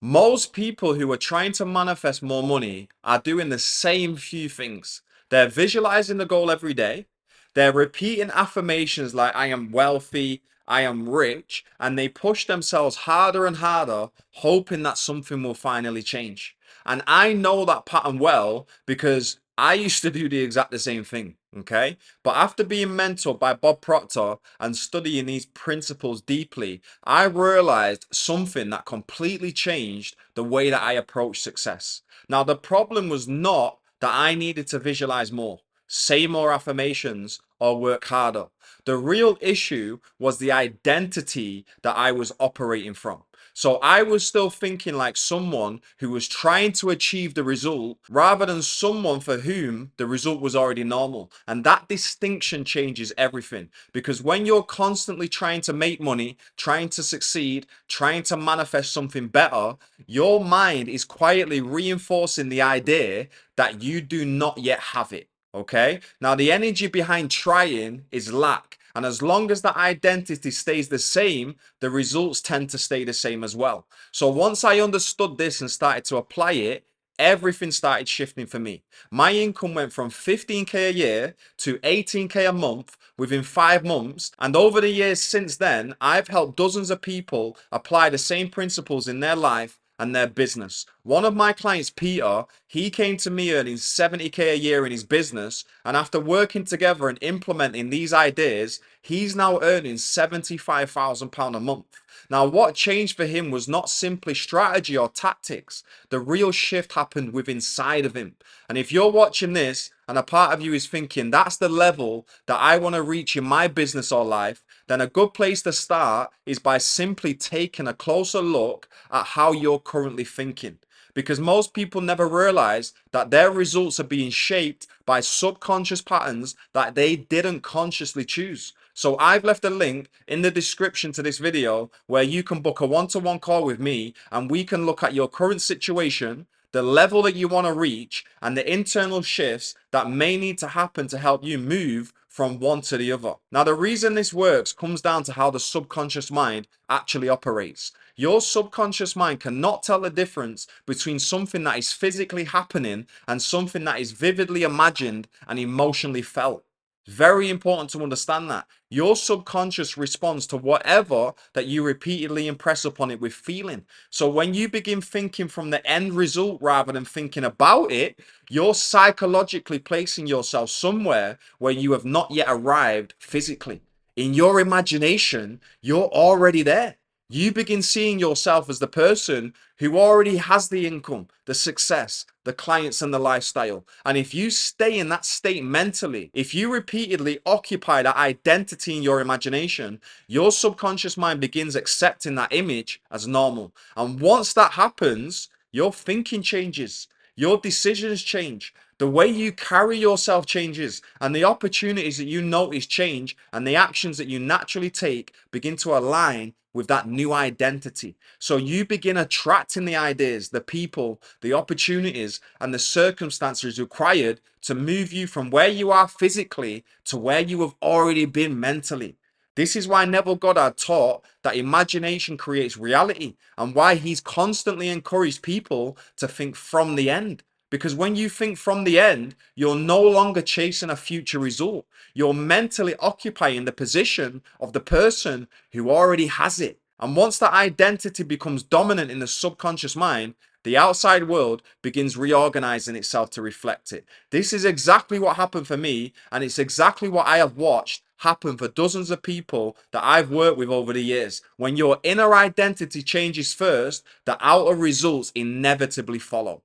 Most people who are trying to manifest more money are doing the same few things. They're visualizing the goal every day. They're repeating affirmations like, I am wealthy, I am rich, and they push themselves harder and harder, hoping that something will finally change. And I know that pattern well because I used to do the same thing. Okay. But after being mentored by Bob Proctor and studying these principles deeply, I realized something that completely changed the way that I approach success. Now, the problem was not that I needed to visualize more, say more affirmations, or work harder. The real issue was the identity that I was operating from. So I was still thinking like someone who was trying to achieve the result rather than someone for whom the result was already normal. And that distinction changes everything because when you're constantly trying to make money, trying to succeed, trying to manifest something better, your mind is quietly reinforcing the idea that you do not yet have it. Okay. Now, the energy behind trying is lack. And as long as the identity stays the same, the results tend to stay the same as well. So once I understood this and started to apply it, everything started shifting for me. My income went from 15K a year to 18K a month within 5 months. And over the years since then, I've helped dozens of people apply the same principles in their life and their business. One of my clients, Peter, he came to me earning 70K a year in his business. And after working together and implementing these ideas, he's now earning £75,000 a month. Now, what changed for him was not simply strategy or tactics. The real shift happened within inside of him. And if you're watching this and a part of you is thinking that's the level that I want to reach in my business or life, then a good place to start is by simply taking a closer look at how you're currently thinking. Because most people never realize that their results are being shaped by subconscious patterns that they didn't consciously choose. So I've left a link in the description to this video where you can book a one-to-one call with me and we can look at your current situation, the level that you want to reach, and the internal shifts that may need to happen to help you move from one to the other. Now, the reason this works comes down to how the subconscious mind actually operates. Your subconscious mind cannot tell the difference between something that is physically happening and something that is vividly imagined and emotionally felt. Very important to understand that. Your subconscious responds to whatever that you repeatedly impress upon it with feeling. So when you begin thinking from the end result rather than thinking about it, you're psychologically placing yourself somewhere where you have not yet arrived physically. In your imagination, you're already there. You begin seeing yourself as the person who already has the income, the success, the clients, and the lifestyle. And if you stay in that state mentally, if you repeatedly occupy that identity in your imagination, your subconscious mind begins accepting that image as normal. And once that happens, your thinking changes, your decisions change. The way you carry yourself changes, and the opportunities that you notice change, and the actions that you naturally take begin to align with that new identity. So you begin attracting the ideas, the people, the opportunities, and the circumstances required to move you from where you are physically to where you have already been mentally. This is why Neville Goddard taught that imagination creates reality and why he's constantly encouraged people to think from the end. Because when you think from the end, you're no longer chasing a future result. You're mentally occupying the position of the person who already has it. And once that identity becomes dominant in the subconscious mind, the outside world begins reorganizing itself to reflect it. This is exactly what happened for me, and it's exactly what I have watched happen for dozens of people that I've worked with over the years. When your inner identity changes first, the outer results inevitably follow.